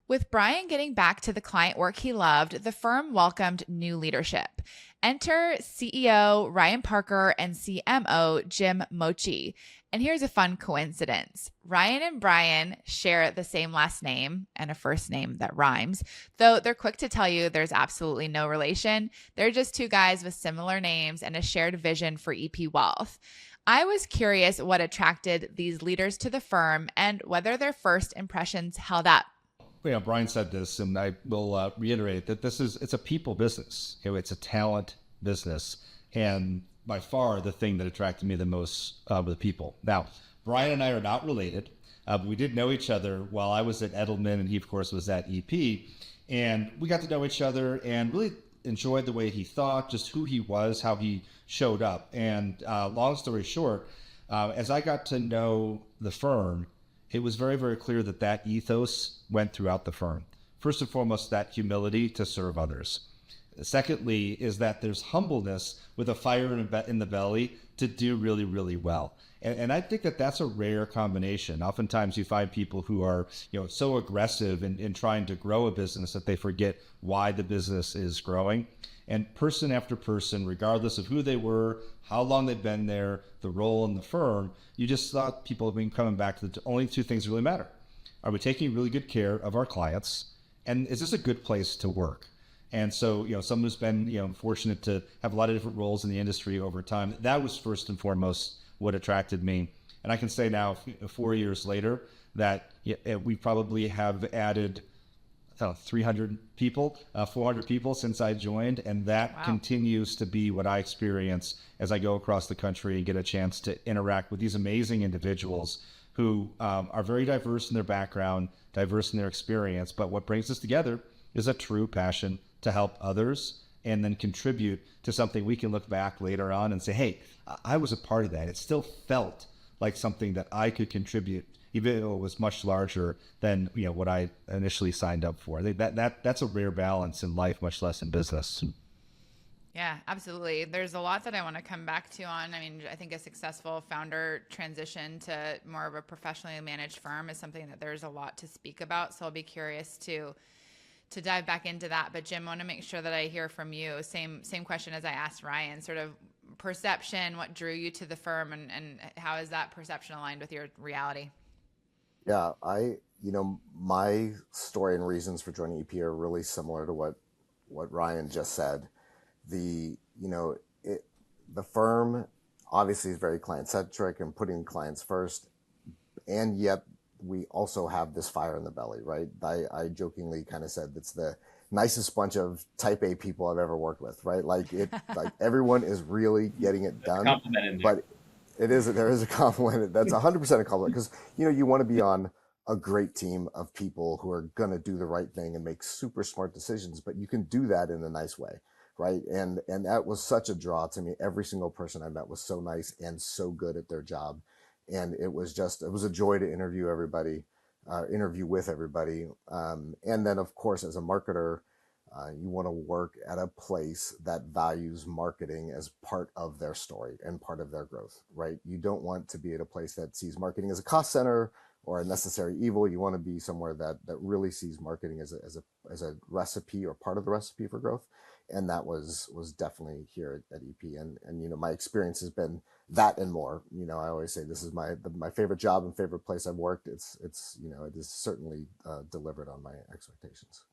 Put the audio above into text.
With Brian getting back to the client work he loved, the firm welcomed new leadership. Enter CEO Ryan Parker and CMO Jim Mocci. And here's a fun coincidence. Ryan and Brian share the same last name and a first name that rhymes, though they're quick to tell you there's absolutely no relation. They're just two guys with similar names and a shared vision for EP Wealth. I was curious what attracted these leaders to the firm and whether their first impressions held up. Brian said this, and I will reiterate that it's a people business. It's a talent business, and by far the thing that attracted me the most were the people. Now, Brian and I are not related, but we did know each other while I was at Edelman, and he, of course, was at EP, and we got to know each other and really enjoyed the way he thought, just who he was, how he showed up. And long story short, as I got to know the firm, it was very, very clear that that ethos went throughout the firm. First and foremost, that humility to serve others. Secondly, is that there's humbleness with a fire in the belly to do really, really well. And I think that that's a rare combination. Oftentimes you find people who are, so aggressive in trying to grow a business that they forget why the business is growing. And person after person, regardless of who they were, how long they've been there, the role in the firm, you just thought people have been coming back to the only two things that really matter. Are we taking really good care of our clients? And is this a good place to work? And so, someone who's been, fortunate to have a lot of different roles in the industry over time, that was first and foremost what attracted me. And I can say now, 4 years later, that we probably have added 300 people, 400 people since I joined. And that continues to be what I experience as I go across the country and get a chance to interact with these amazing individuals who are very diverse in their background, diverse in their experience. But what brings us together is a true passion to help others and then contribute to something we can look back later on and say, hey, I was a part of that. It still felt like something that I could contribute, even though it was much larger than what I initially signed up for. I think that's a rare balance in life, much less in business. Yeah, absolutely. There's a lot that I want to come back to on. I mean, I think a successful founder transition to more of a professionally managed firm is something that there's a lot to speak about. So I'll be curious to dive back into that. But Jim, I want to make sure that I hear from you. Same question as I asked Ryan, sort of perception, what drew you to the firm, and how is that perception aligned with your reality? Yeah, my story and reasons for joining EP are really similar to what Ryan just said. The, the firm obviously is very client centric and putting clients first, and yet we also have this fire in the belly, right? I jokingly kind of said it's the nicest bunch of type A people I've ever worked with, right? Like everyone is really getting it done. But there is a compliment. That's 100% a compliment because, you want to be on a great team of people who are going to do the right thing and make super smart decisions, but you can do that in a nice way. Right. And that was such a draw to me. Every single person I met was so nice and so good at their job. And it was a joy to interview with everybody. And then, of course, as a marketer, you want to work at a place that values marketing as part of their story and part of their growth, right? You don't want to be at a place that sees marketing as a cost center or a necessary evil. You want to be somewhere that really sees marketing as a recipe or part of the recipe for growth. And that was definitely here at EP. And my experience has been that and more. I always say this is my favorite job and favorite place I've worked. It is certainly delivered on my expectations.